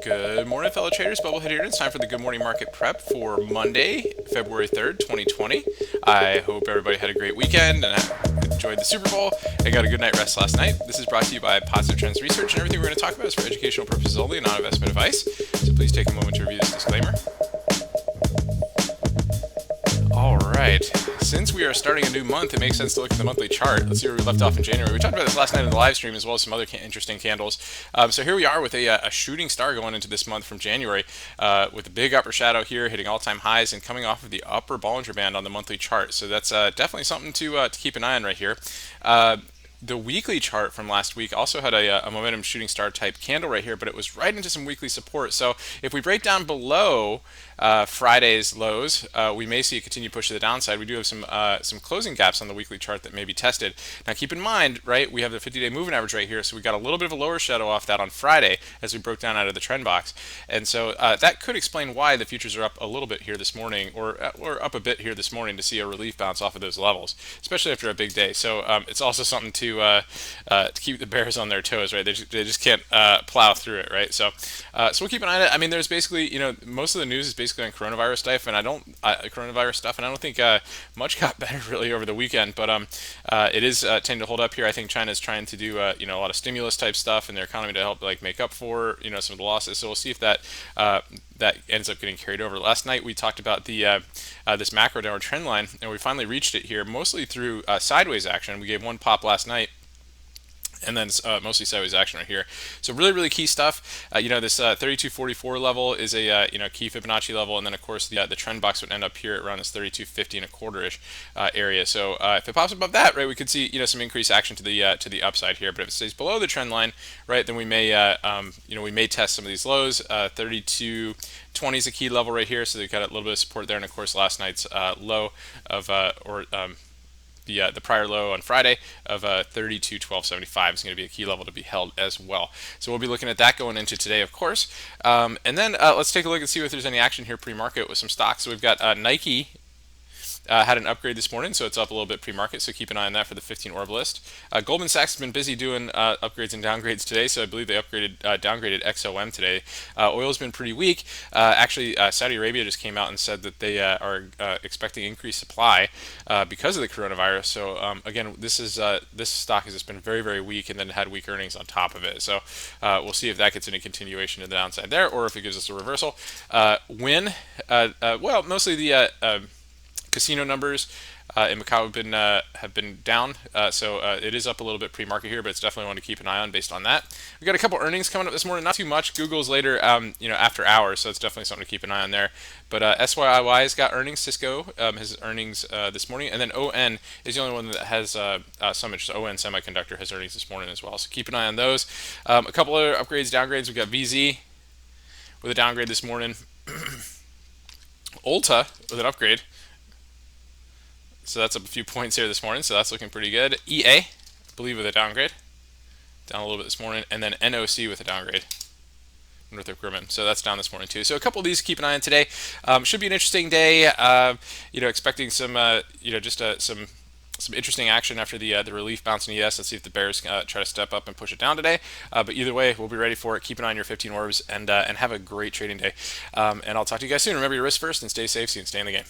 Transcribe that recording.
Good morning, fellow traders. Bubblehead here. It's time for the Good Morning Market Prep for Monday, February 3rd, 2020. I hope everybody had a great weekend and enjoyed the Super Bowl and got a good night rest last night. This is brought to you by Positive Trends Research, and everything we're going to talk about is for educational purposes only and not investment advice. So please take a moment to review this disclaimer. All right. Since we are starting a new month, it makes sense to look at the monthly chart. Let's see where we left off in January. We talked about this last night in the live stream, as well as some other interesting candles. So here we are with a shooting star going into this month from January, with a big upper shadow here, hitting all-time highs and coming off of the upper Bollinger Band on the monthly chart. So that's definitely something to keep an eye on right here. The weekly chart from last week also had a momentum shooting star type candle right here, but it was right into some weekly support. So if we break down below Friday's lows, we may see a continued push to the downside. We do have some closing gaps on the weekly chart that may be tested. Now keep in mind, right, we have the 50-day moving average right here, so we got a little bit of a lower shadow off that on Friday as we broke down out of the trend box. And so that could explain why the futures are up a little bit here this morning, or up a bit here this morning to see a relief bounce off of those levels, especially after a big day. So it's also something to keep the bears on their toes, right? They just can't plow through it, right? So we'll keep an eye on it. I mean, there's basically, most of the news is basically on coronavirus stuff, and I don't think much got better really over the weekend, but it is tending to hold up here. I think China's trying to do a lot of stimulus type stuff in their economy to help make up for some of the losses. So we'll see if that ends up getting carried over. Last night we talked about the this macro downward trend line, and we finally reached it here, mostly through sideways action. We gave one pop last night, and then mostly sideways action right here. So really key stuff. This 3244 level is a key Fibonacci level, and then of course the trend box would end up here around this 3250 and a quarter-ish area. So if it pops above that, right, we could see some increased action to the upside here. But if it stays below the trend line, right, then we may we may test some of these lows. 3220 is a key level right here, so they've got a little bit of support there. And of course last night's low of the prior low on Friday of 3212.75 is going to be a key level to be held as well. So we'll be looking at that going into today, of course. And then let's take a look and see if there's any action here pre-market with some stocks. So we've got Nike. Had an upgrade this morning, so it's up a little bit pre-market, so keep an eye on that for the 15 orb list. Goldman Sachs has been busy doing upgrades and downgrades today, so I believe they downgraded XOM today. Oil's been pretty weak. Actually, Saudi Arabia just came out and said that they are expecting increased supply because of the coronavirus. So again, this stock has just been very weak, and then had weak earnings on top of it. So we'll see if that gets any continuation to the downside there, or if it gives us a reversal. Win, well, mostly the casino numbers in Macau have been down, so it is up a little bit pre-market here, but it's definitely one to keep an eye on based on that. We got a couple earnings coming up this morning, not too much. Google's later, after hours, so it's definitely something to keep an eye on there. But SYIY's got earnings. Cisco has earnings this morning, and then ON is the only one that has some interest. ON Semiconductor has earnings this morning as well, so keep an eye on those. A couple other upgrades, downgrades. We got VZ with a downgrade this morning. Ulta with an upgrade. So that's up a few points here this morning, so that's looking pretty good. EA, I believe, with a downgrade, down a little bit this morning, and then NOC with a downgrade, Northrop Grumman. So that's down this morning too. So a couple of these to keep an eye on today. Should be an interesting day. Expecting some, some interesting action after the relief bounce in ES. Let's see if the bears try to step up and push it down today. But either way, we'll be ready for it. Keep an eye on your 15 orbs, and have a great trading day. And I'll talk to you guys soon. Remember your risk first, and stay safe. See you and stay in the game.